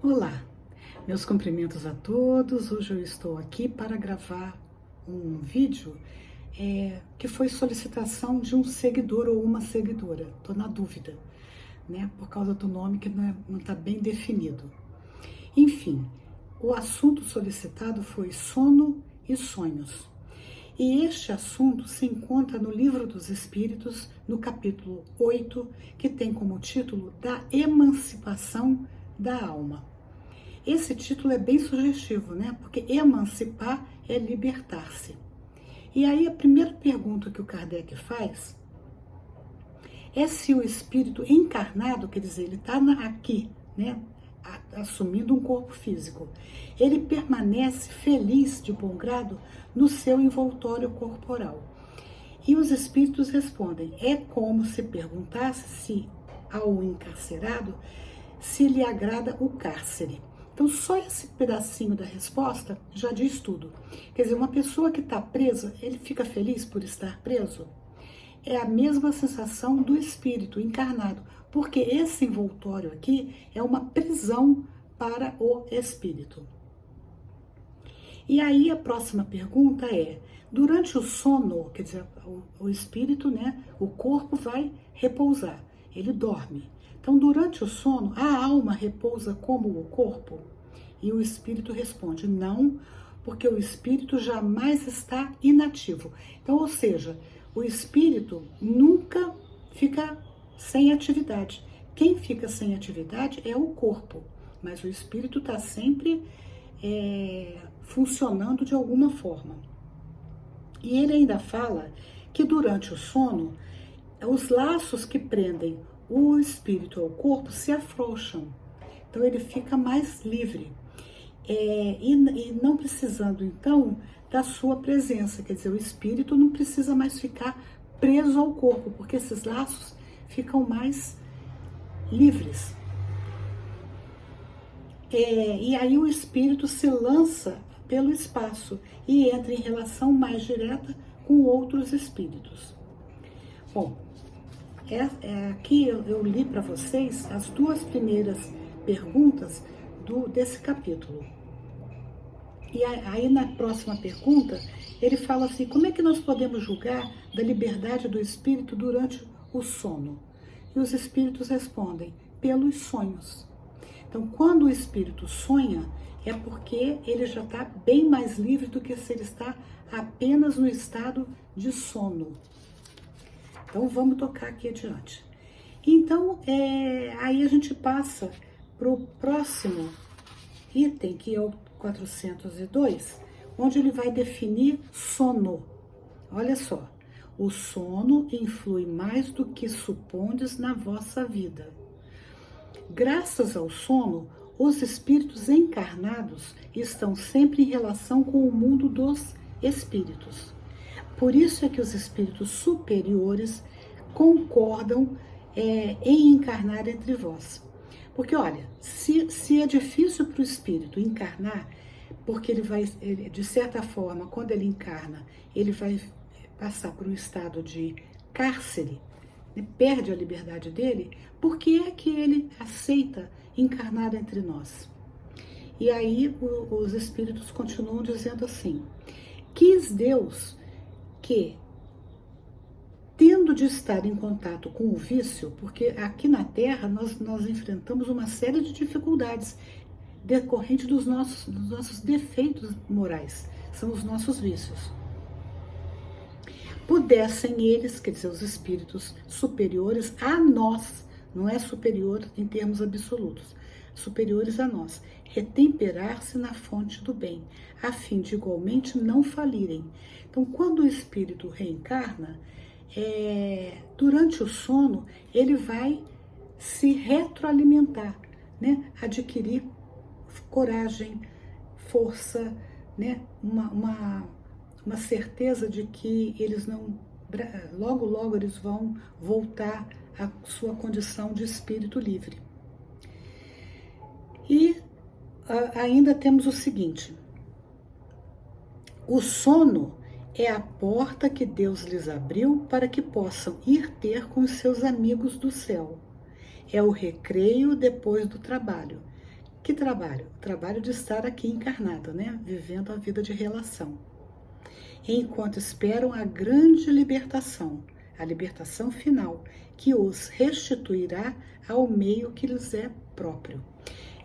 Olá, meus cumprimentos a todos. Hoje eu estou aqui para gravar um vídeo que foi solicitação de um seguidor ou uma seguidora. Estou na dúvida, né? Por causa do nome que não está bem definido. Enfim, o assunto solicitado foi sono e sonhos. E este assunto se encontra no Livro dos Espíritos, no capítulo 8, que tem como título Da Emancipação da Alma. Esse título é bem sugestivo, né? Porque emancipar é libertar-se. E aí a primeira pergunta que o Kardec faz é se o espírito encarnado, quer dizer, ele está aqui, né? Assumindo um corpo físico, ele permanece feliz de bom grado no seu envoltório corporal. E os espíritos respondem, é como se perguntasse se ao encarcerado se lhe agrada o cárcere. Então, só esse pedacinho da resposta já diz tudo. Quer dizer, uma pessoa que está presa, ele fica feliz por estar preso? É a mesma sensação do espírito encarnado, porque esse envoltório aqui é uma prisão para o espírito. E aí a próxima pergunta é, durante o sono, quer dizer, o espírito, né, o corpo vai repousar, ele dorme. Então, durante o sono, a alma repousa como o corpo? E o espírito responde, não, porque o espírito jamais está inativo. Então, ou seja, o espírito nunca fica sem atividade. Quem fica sem atividade é o corpo, mas o espírito está sempre funcionando de alguma forma. E ele ainda fala que durante o sono, os laços que prendem o espírito ao corpo se afrouxam. Então ele fica mais livre. E não precisando, então, da sua presença. Quer dizer, o espírito não precisa mais ficar preso ao corpo, porque esses laços ficam mais livres. E aí o espírito se lança pelo espaço e entra em relação mais direta com outros espíritos. Bom, aqui eu li para vocês as duas primeiras perguntas desse capítulo. E aí na próxima pergunta, ele fala assim, como é que nós podemos julgar da liberdade do espírito durante o sono? E os espíritos respondem, pelos sonhos. Então, quando o espírito sonha, é porque ele já está bem mais livre do que se ele está apenas no estado de sono. Então, vamos tocar aqui adiante. Então, aí a gente passa para o próximo item, que é o 402, onde ele vai definir sono. Olha só, o sono influi mais do que supondes na vossa vida. Graças ao sono, os espíritos encarnados estão sempre em relação com o mundo dos espíritos. Por isso é que os espíritos superiores concordam em encarnar entre vós. Porque, olha, se é difícil para o espírito encarnar, porque de certa forma, quando ele encarna, ele vai passar por um estado de cárcere, perde a liberdade dele, por que é que ele aceita encarnar entre nós? E aí os espíritos continuam dizendo assim, quis Deus que, tendo de estar em contato com o vício, porque aqui na Terra nós enfrentamos uma série de dificuldades decorrentes dos nossos defeitos morais, são os nossos vícios. Pudessem eles, quer dizer, os espíritos superiores a nós, não é superior em termos absolutos, superiores a nós, retemperar-se na fonte do bem, a fim de igualmente não falirem. Então, quando o espírito reencarna, durante o sono, ele vai se retroalimentar, né? Adquirir coragem, força, né? Uma certeza de que eles não, logo eles vão voltar à sua condição de espírito livre. E ainda temos o seguinte, o sono é a porta que Deus lhes abriu para que possam ir ter com os seus amigos do céu. É o recreio depois do trabalho. Que trabalho? O trabalho de estar aqui encarnado, né? Vivendo a vida de relação. Enquanto esperam a grande libertação, a libertação final, que os restituirá ao meio que lhes é próprio.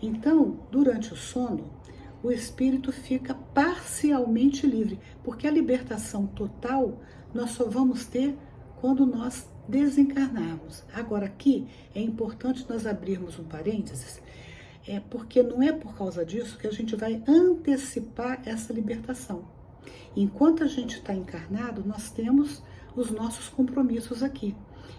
Então, durante o sono, o espírito fica parcialmente livre, porque a libertação total nós só vamos ter quando nós desencarnarmos. Agora, aqui é importante nós abrirmos um parênteses, porque não é por causa disso que a gente vai antecipar essa libertação. Enquanto a gente está encarnado, nós temos os nossos compromissos aqui.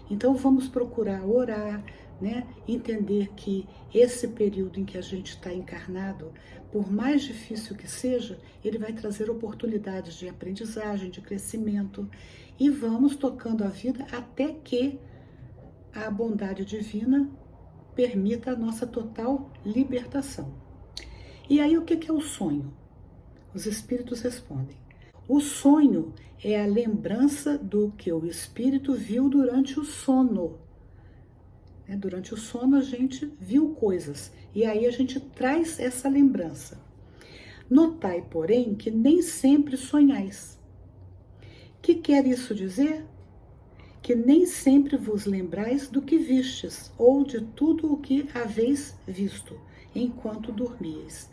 Então vamos procurar orar, né? Entender que esse período em que a gente está encarnado, por mais difícil que seja, ele vai trazer oportunidades de aprendizagem, de crescimento, e vamos tocando a vida até que a bondade divina permita a nossa total libertação. E aí o que é o sonho? Os espíritos respondem: o sonho é a lembrança do que o espírito viu durante o sono. Durante o sono a gente viu coisas e aí a gente traz essa lembrança. Notai, porém, que nem sempre sonhais. Que quer isso dizer? Que nem sempre vos lembrais do que vistes ou de tudo o que haveis visto enquanto dormíeis.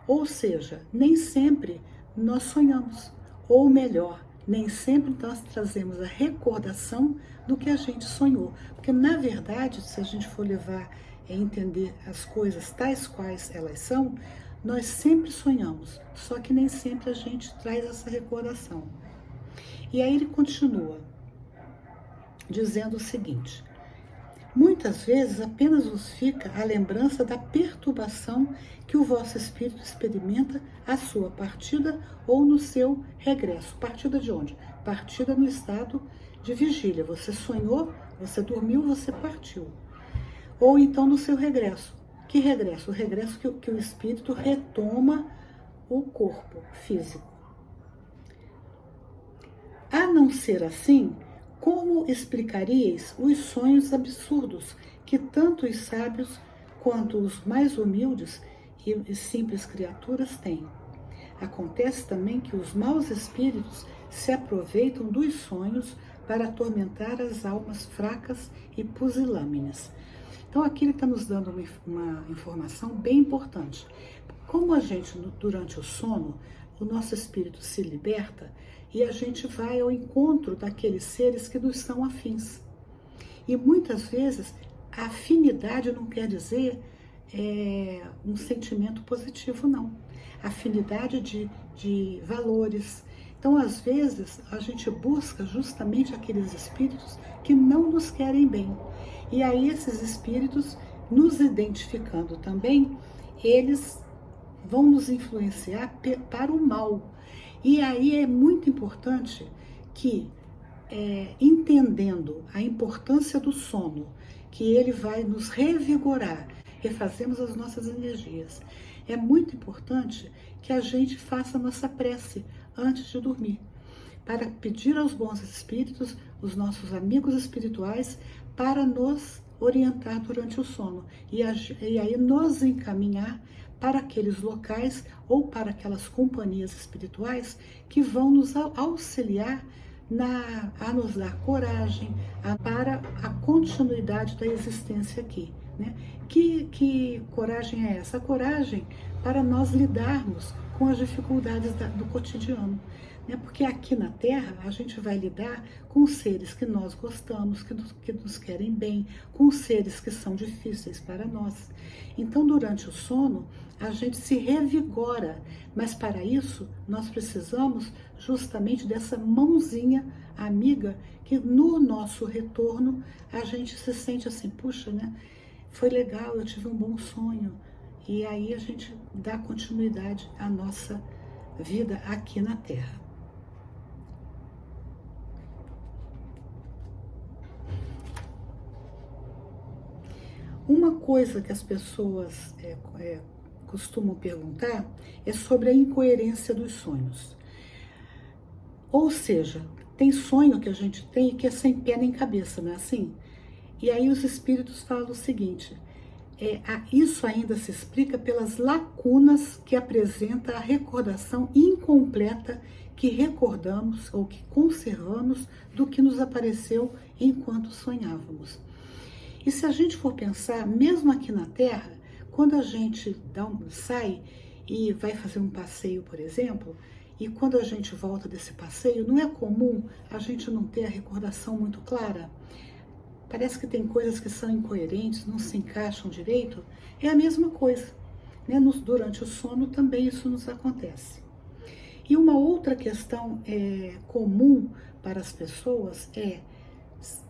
Ou seja, nem sempre nós sonhamos. Ou melhor, nem sempre nós trazemos a recordação do que a gente sonhou. Porque, na verdade, se a gente for levar a entender as coisas tais quais elas são, nós sempre sonhamos, só que nem sempre a gente traz essa recordação. E aí ele continua, dizendo o seguinte: muitas vezes apenas vos fica a lembrança da perturbação que o vosso espírito experimenta à sua partida ou no seu regresso. Partida de onde? Partida no estado de vigília. Você sonhou, você dormiu, você partiu. Ou então no seu regresso. Que regresso? O regresso que o espírito retoma o corpo físico. A não ser assim, como explicaríeis os sonhos absurdos que tanto os sábios quanto os mais humildes e simples criaturas têm? Acontece também que os maus espíritos se aproveitam dos sonhos para atormentar as almas fracas e pusilânimes. Então aqui ele está nos dando uma informação bem importante. Como a gente, durante o sono, o nosso espírito se liberta e a gente vai ao encontro daqueles seres que nos são afins. E muitas vezes a afinidade não quer dizer um sentimento positivo, não. Afinidade de valores. Então, às vezes, a gente busca justamente aqueles espíritos que não nos querem bem. E aí, esses espíritos, nos identificando também, eles vão nos influenciar para o mal. E aí é muito importante que, entendendo a importância do sono, que ele vai nos revigorar, refazemos as nossas energias, é muito importante que a gente faça a nossa prece antes de dormir, para pedir aos bons espíritos, os nossos amigos espirituais, para nos orientar durante o sono e aí nos encaminhar para aqueles locais ou para aquelas companhias espirituais que vão nos auxiliar a nos dar coragem para a continuidade da existência aqui. Né? Que coragem é essa? A coragem para nós lidarmos com as dificuldades do cotidiano. Né? Porque aqui na Terra a gente vai lidar com seres que nós gostamos, que nos querem bem, com seres que são difíceis para nós. Então, durante o sono, a gente se revigora, mas para isso nós precisamos justamente dessa mãozinha amiga que no nosso retorno a gente se sente assim, puxa, né? Foi legal, eu tive um bom sonho. E aí a gente dá continuidade à nossa vida aqui na Terra. Uma coisa que as pessoas costumam perguntar é sobre a incoerência dos sonhos. Ou seja, tem sonho que a gente tem que é sem pé nem cabeça, não é assim? E aí os espíritos falam o seguinte: Isso ainda se explica pelas lacunas que apresenta a recordação incompleta que recordamos ou que conservamos do que nos apareceu enquanto sonhávamos. E se a gente for pensar, mesmo aqui na Terra, quando a gente sai e vai fazer um passeio, por exemplo, e quando a gente volta desse passeio, não é comum a gente não ter a recordação muito clara? Parece que tem coisas que são incoerentes, não se encaixam direito. É a mesma coisa, né? Durante o sono também isso nos acontece. E uma outra questão comum para as pessoas é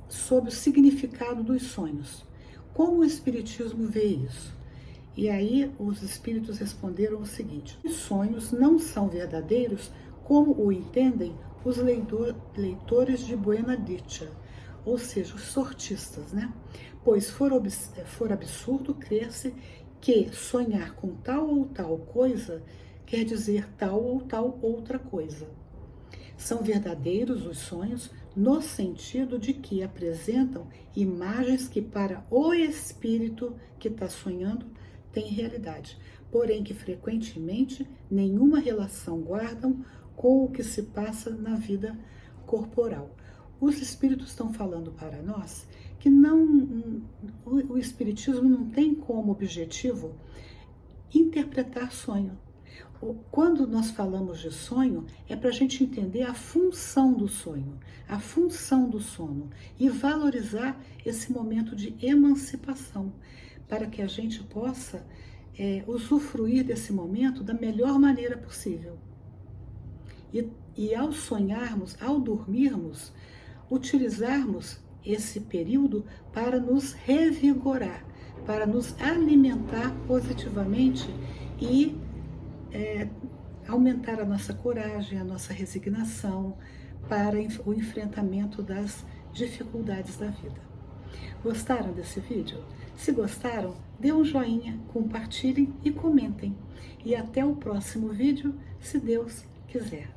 sobre o significado dos sonhos. Como o Espiritismo vê isso? E aí os espíritos responderam o seguinte: os sonhos não são verdadeiros como o entendem os leitores de Buena Dicha, ou seja, os sortistas, né? Pois for absurdo crer-se que sonhar com tal ou tal coisa quer dizer tal ou tal outra coisa. São verdadeiros os sonhos no sentido de que apresentam imagens que para o espírito que está sonhando tem realidade, porém que frequentemente nenhuma relação guardam com o que se passa na vida corporal. Os espíritos estão falando para nós que o espiritismo não tem como objetivo interpretar sonho. Quando nós falamos de sonho, é para a gente entender a função do sonho, a função do sono e valorizar esse momento de emancipação, para que a gente possa usufruir desse momento da melhor maneira possível. E ao sonharmos, ao dormirmos, utilizarmos esse período para nos revigorar, para nos alimentar positivamente e aumentar a nossa coragem, a nossa resignação para o enfrentamento das dificuldades da vida. Gostaram desse vídeo? Se gostaram, dê um joinha, compartilhem e comentem. E até o próximo vídeo, se Deus quiser.